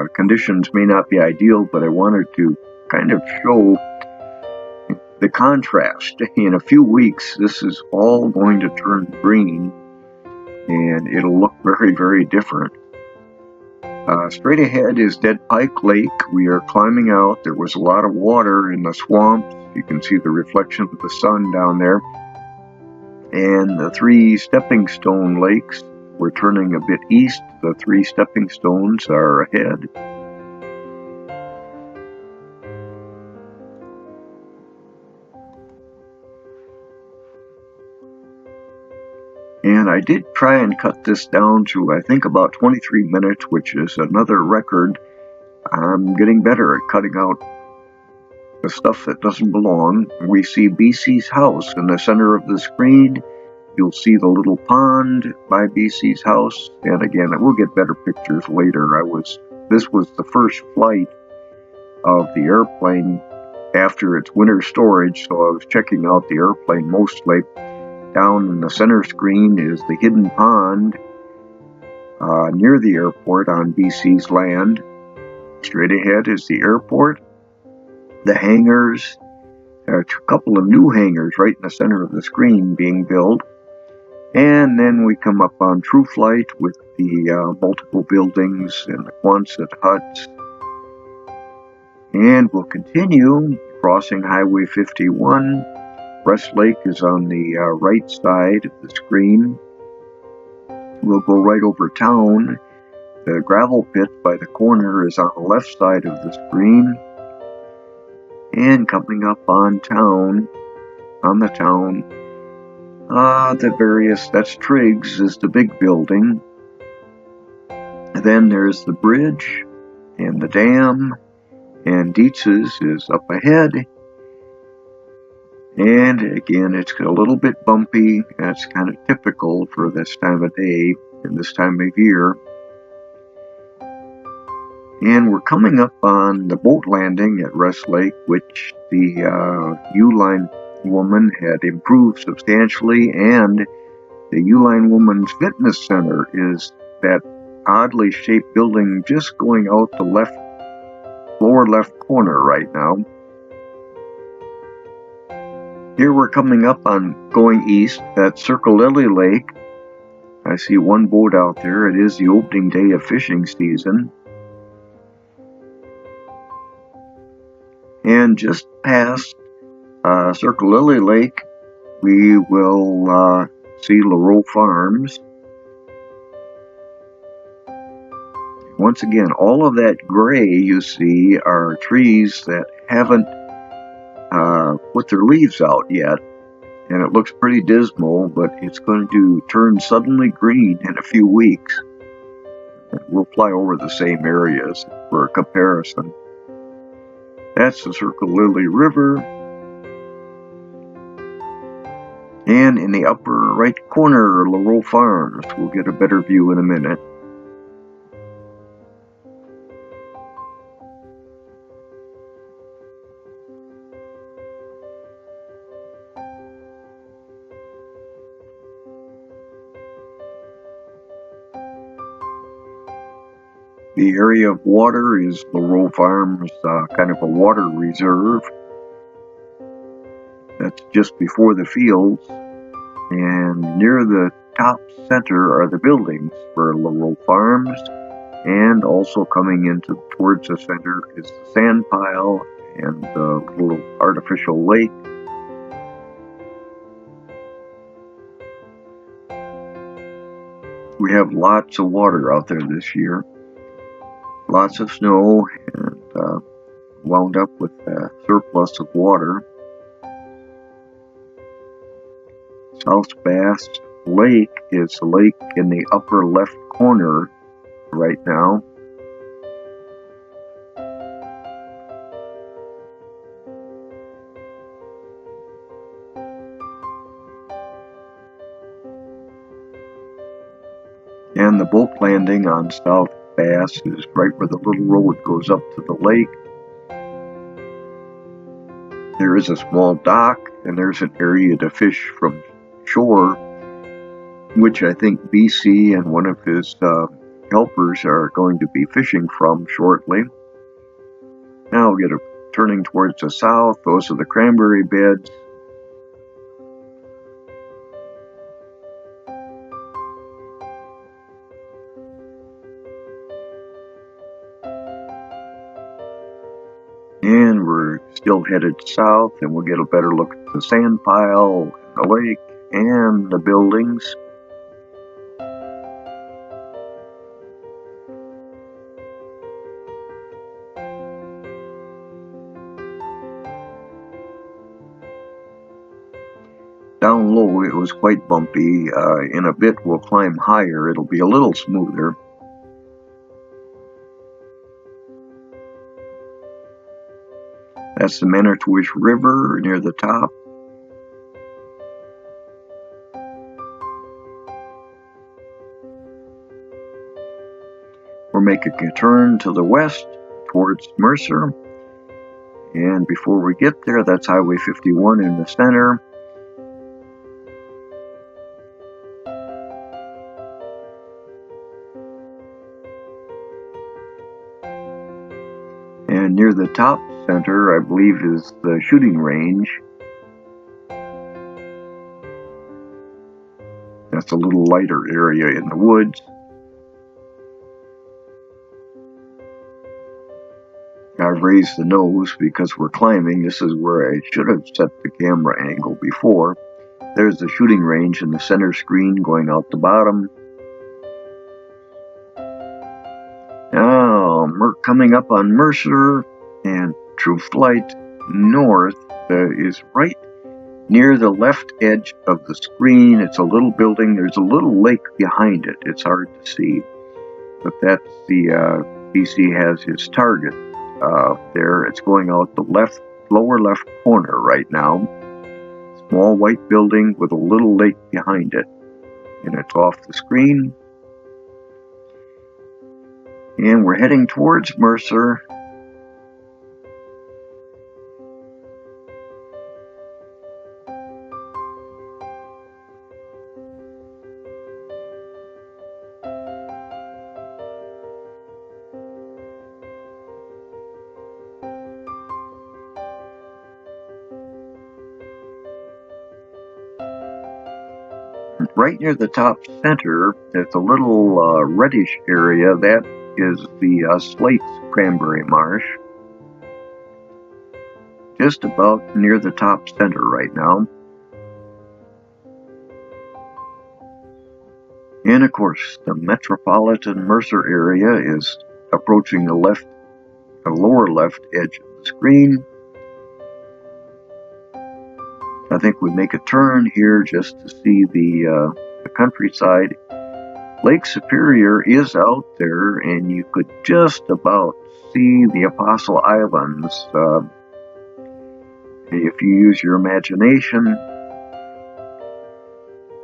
conditions may not be ideal, but I wanted to kind of show the contrast. In a few weeks, this is all going to turn green, and it'll look very, very different. Straight ahead is Dead Pike Lake. We are climbing out. There was a lot of water in the swamps. You can see the reflection of the sun down there. And the 3 stepping stone lakes, we're turning a bit east. The 3 stepping stones are ahead. And I did try and cut this down to, I think, about 23 minutes, which is another record. I'm getting better at cutting out the stuff that doesn't belong. We see BC's house in the center of the screen. You'll see the little pond by BC's house. And again, we'll get better pictures later. This was the first flight of the airplane after its winter storage, so I was checking out the airplane mostly. Down in the center screen is the hidden pond near the airport on BC's land. Straight ahead is the airport, the hangars. There are a couple of new hangars right in the center of the screen being built. And then we come up on True Flight with the multiple buildings and the Quonset huts. And we'll continue crossing Highway 51. Rest Lake is on the right side of the screen. We'll go right over town. The gravel pit by the corner is on the left side of the screen. And coming up on town, that's Triggs is the big building. Then there's the bridge and the dam, and Dietz's is up ahead. And again, it's a little bit bumpy. That's kind of typical for this time of day and this time of year. And we're coming up on the boat landing at Rest Lake, which the Uline Woman had improved substantially, and the Uline Woman's Fitness Center is that oddly shaped building just going out the lower left corner right now. Here we're coming up on going east. That's Circlelily Lake. I see one boat out there. It is the opening day of fishing season. And just past Circlelily Lake, we will see Lareau Farms. Once again, all of that gray you see are trees that haven't put their leaves out yet, and it looks pretty dismal, but it's going to turn suddenly green in a few weeks. We'll fly over the same areas for a comparison. That's the Circlelily River. And in the upper right corner, Lareau Farms. We'll get a better view in a minute. The area of water is Lareau Farms, kind of a water reserve. That's just before the fields. And near the top center are the buildings for Lareau Farms. And also coming towards the center is the sand pile and the little artificial lake. We have lots of water out there this year. Lots of snow, and wound up with a surplus of water. South Bass Lake is a lake in the upper left corner right now. And the boat landing on South Bass is right where the little road goes up to the lake. There is a small dock, and there's an area to fish from shore, which I think BC and one of his helpers are going to be fishing from shortly. Now we'll get turning towards the south. Those are the cranberry beds. And we're still headed south, and we'll get a better look at the sand pile, the lake, and the buildings. Down low, it was quite bumpy. In a bit, we'll climb higher. It'll be a little smoother. That's the Manitouwish River near the top. We're making a turn to the west towards Mercer. And before we get there, that's Highway 51 in the center. And near the top center, I believe, is the shooting range. That's a little lighter area in the woods. I've raised the nose because we're climbing. This is where I should have set the camera angle before. There's the shooting range in the center screen going out the bottom. Now, we're coming up on Mercer, and True Flight North is right near the left edge of the screen. It's a little building. There's a little lake behind it. It's hard to see, but that's the BC has his target there. It's going out the lower left corner right now. Small white building with a little lake behind it, and it's off the screen. And we're heading towards Mercer. Right near the top center, there's a little reddish area. That is the Slates Cranberry Marsh. Just about near the top center right now. And of course, the metropolitan Mercer area is approaching the lower left edge of the screen. I think we make a turn here just to see the countryside. Lake Superior is out there, and you could just about see the Apostle Islands if you use your imagination.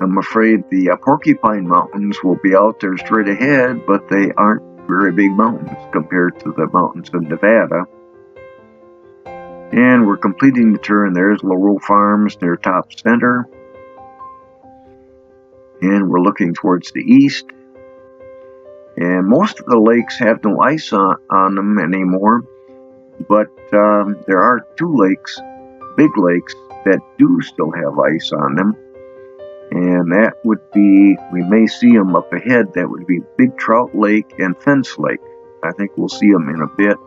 I'm afraid the Porcupine Mountains will be out there straight ahead, but they aren't very big mountains compared to the mountains in Nevada. And we're completing the turn. There's Laurel Farms near top center. And we're looking towards the east. And most of the lakes have no ice on them anymore. But there are two lakes, big lakes, that do still have ice on them. And that would be, we may see them up ahead, that would be Big Trout Lake and Fence Lake. I think we'll see them in a bit.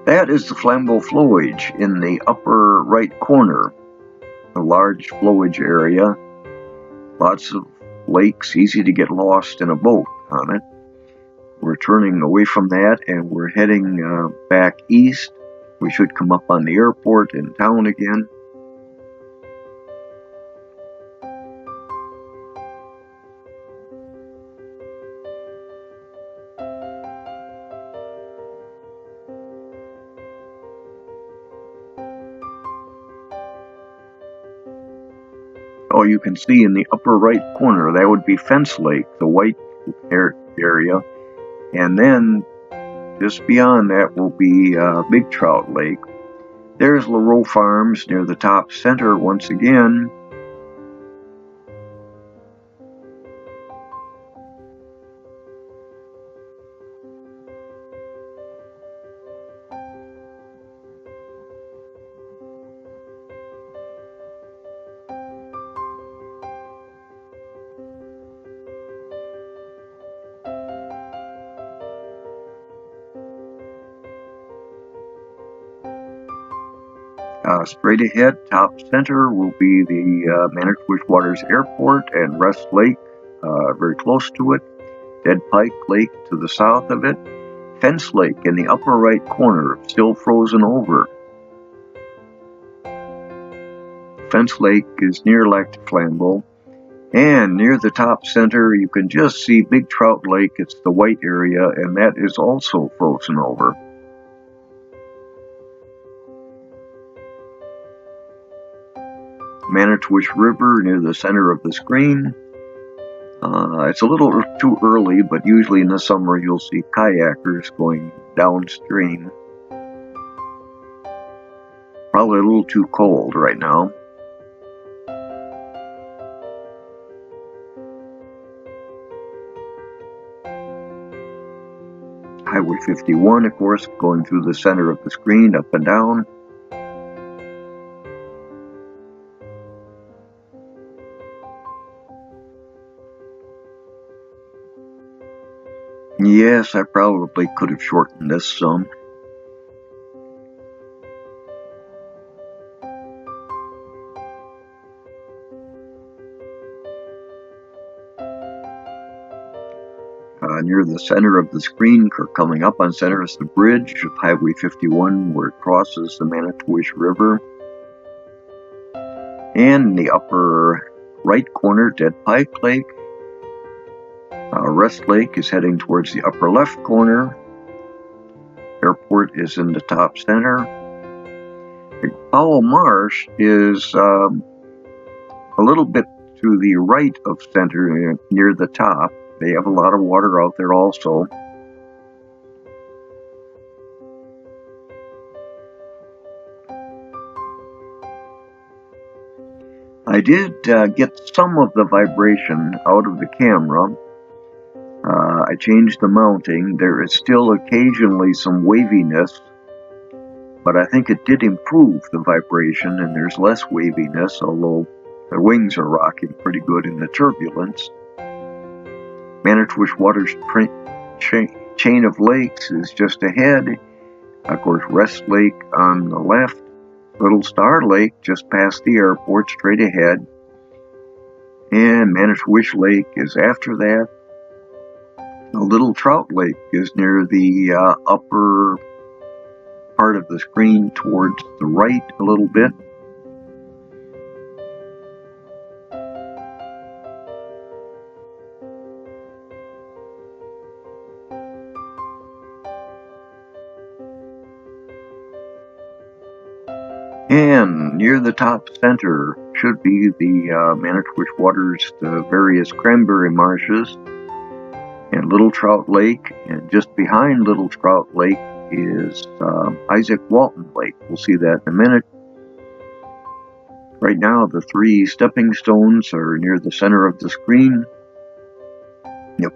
That is the Flambeau Flowage in the upper right corner, a large flowage area. Lots of lakes, easy to get lost in a boat on it. We're turning away from that, and we're heading back east. We should come up on the airport in town again. Oh, you can see in the upper right corner, that would be Fence Lake, the white area. And then just beyond that will be Big Trout Lake. There's Lareau Farms near the top center once again. Straight ahead, top center, will be the Manitowish Waters Airport and Rest Lake, very close to it. Dead Pike Lake to the south of it. Fence Lake in the upper right corner, still frozen over. Fence Lake is near Lac du Flambeau. And near the top center, you can just see Big Trout Lake. It's the white area, and that is also frozen over. Manitowish River near the center of the screen. It's a little too early, but usually in the summer you'll see kayakers going downstream. Probably a little too cold right now. Highway 51, of course, going through the center of the screen, up and down. Yes, I probably could have shortened this some. Near the center of the screen, coming up on center, is the bridge of Highway 51 where it crosses the Manitowish River. And in the upper right corner, Dead Pike Lake. Rest Lake is heading towards the upper left corner. Airport is in the top center. Powell Marsh is a little bit to the right of center near the top. They have a lot of water out there also. I did get some of the vibration out of the camera. I changed the mounting. There is still occasionally some waviness, but I think it did improve the vibration and there's less waviness, although the wings are rocking pretty good in the turbulence. Manitowish Waters chain of lakes is just ahead. Of course, Rest Lake on the left. Little Star Lake just past the airport, straight ahead. And Manitowish Lake is after that. The Little Trout Lake is near the upper part of the screen towards the right a little bit. And near the top center should be the Manitowish Waters, the various cranberry marshes, and Little Trout Lake. And just behind Little Trout Lake is Isaac Walton Lake. We'll see that in a minute. Right now, the three stepping stones are near the center of the screen.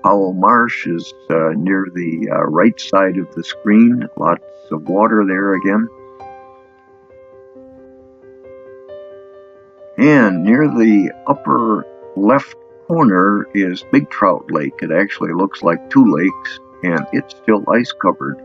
Powell Marsh is near the right side of the screen. Lots of water there again. And near the upper left corner is Big Trout Lake. It actually looks like two lakes, and it's still ice covered.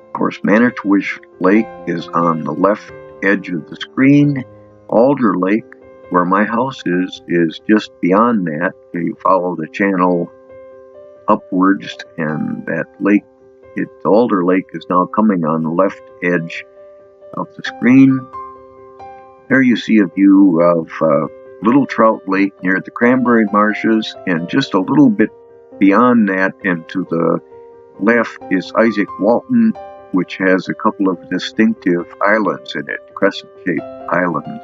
Of course, Manitowish Lake is on the left edge of the screen. Alder Lake, where my house is just beyond that. You follow the channel upwards, and that lake, Alder Lake, is now coming on the left edge of the screen. There you see a view of Little Trout Lake near the cranberry marshes, and just a little bit beyond that and to the left is Isaac Walton, which has a couple of distinctive islands in it, crescent-shaped islands.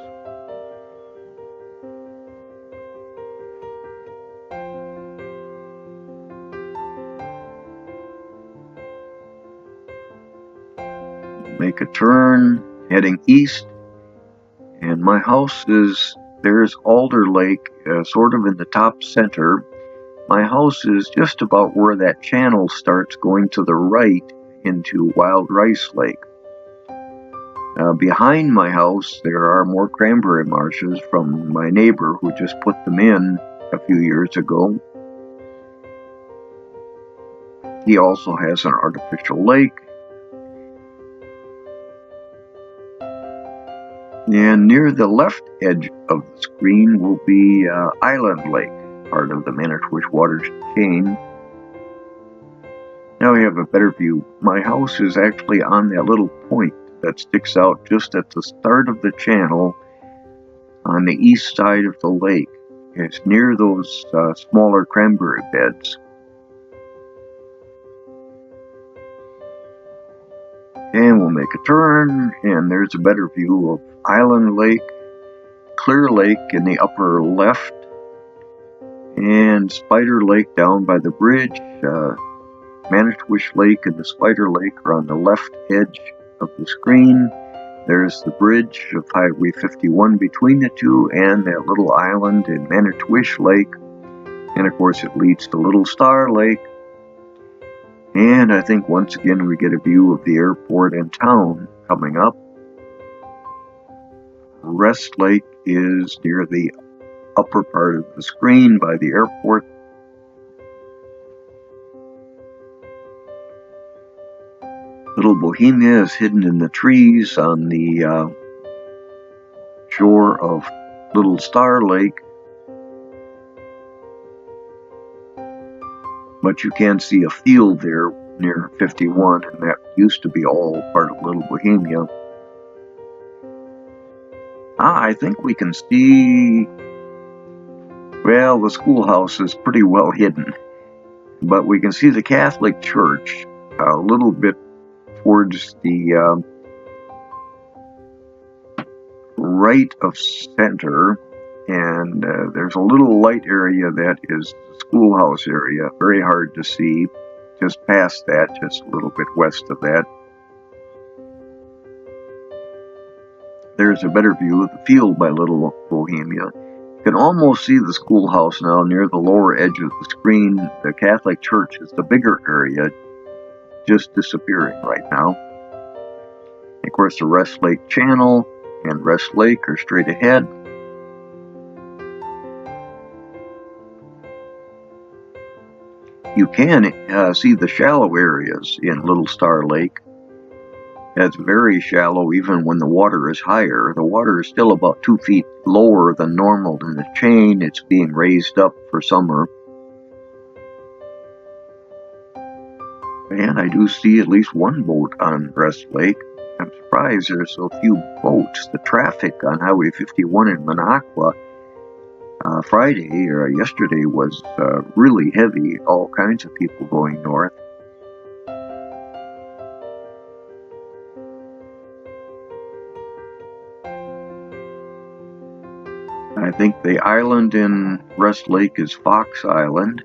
make a turn heading east, and my house there's Alder Lake, sort of in the top center. My house is just about where that channel starts going to the right into Wild Rice Lake. Behind my house, there are more cranberry marshes from my neighbor who just put them in a few years ago. He also has an artificial lake. And near the left edge of the screen will be Island Lake, part of the Manitowish watershed chain. Now we have a better view. My house is actually on that little point that sticks out just at the start of the channel on the east side of the lake. It's near those smaller cranberry beds. And we'll make a turn, and there's a better view of Island Lake, Clear Lake in the upper left, and Spider Lake down by the bridge. Manitowish Lake and the Spider Lake are on the left edge of the screen. There's the bridge of Highway 51 between the two, and that little island in Manitowish Lake. And of course it leads to Little Star Lake. And I think once again we get a view of the airport and town coming up. Rest Lake is near the upper part of the screen by the airport. Little Bohemia is hidden in the trees on the shore of Little Star Lake. But you can see a field there near 51, and that used to be all part of Little Bohemia. I think we can see, well, the schoolhouse is pretty well hidden, but we can see the Catholic Church a little bit towards the right of center, and there's a little light area that is the schoolhouse area, very hard to see. Just past that, just a little bit west of that. There's a better view of the field by Little Bohemia. You can almost see the schoolhouse now near the lower edge of the screen. The Catholic Church is the bigger area, just disappearing right now. Of course, the Rest Lake Channel and Rest Lake are straight ahead. You can see the shallow areas in Little Star Lake. It's very shallow even when the water is higher. The water is still about 2 feet lower than normal in the chain. It's being raised up for summer. And I do see at least one boat on Rest Lake. I'm surprised there's so few boats. The traffic on Highway 51 in Minocqua Friday or yesterday was really heavy. All kinds of people going north. I think the island in Rest Lake is Fox Island.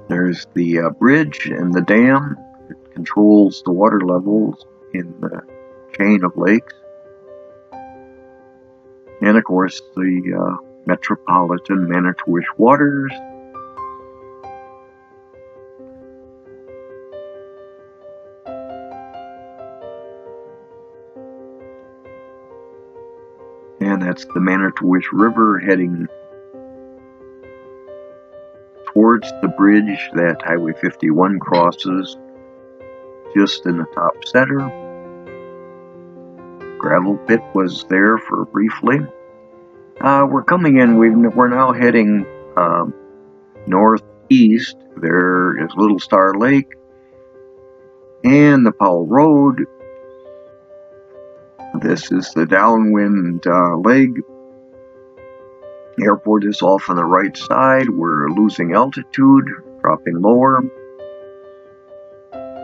There's the bridge and the dam that controls the water levels in the chain of lakes. And of course the metropolitan Manitowish waters. And that's the Manitowish River heading towards the bridge that Highway 51 crosses, just in the top center. Gravel pit was there for briefly. We're coming in, we're now heading northeast. There is Little Star Lake and the Powell Road. This is the downwind leg. The airport is off on the right side. We're losing altitude, dropping lower.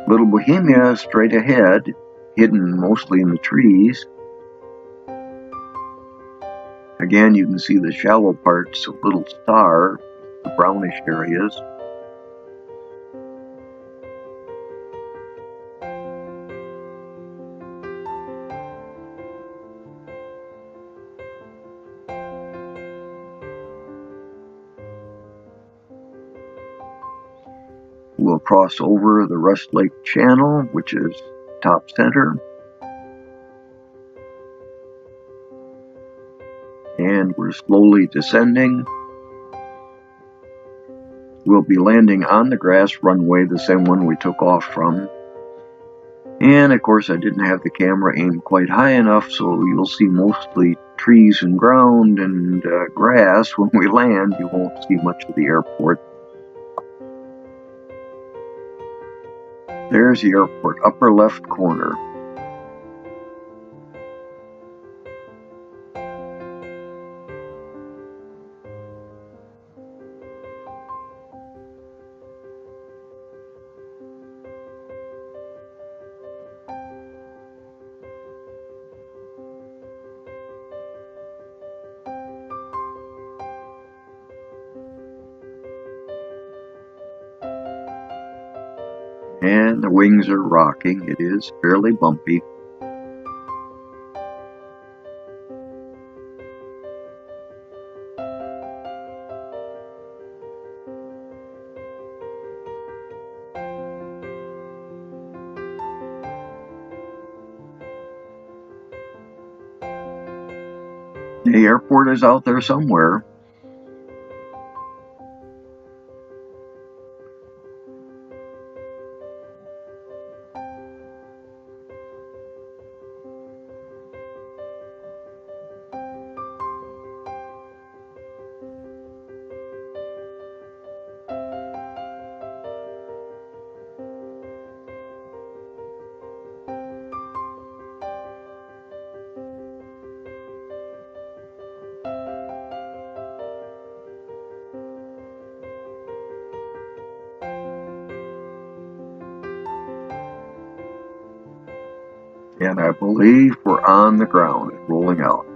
Little Bohemia straight ahead, hidden mostly in the trees. Again, you can see the shallow parts of Little Star, the brownish areas. We'll cross over the Rust Lake Channel, which is top center. And we're slowly descending. We'll be landing on the grass runway, the same one we took off from. And of course I didn't have the camera aimed quite high enough, so you'll see mostly trees and ground and grass when we land. You won't see much of the airport. There's the airport, upper left corner. And the wings are rocking. It is fairly bumpy. The airport is out there somewhere. And I believe we're on the ground, rolling out.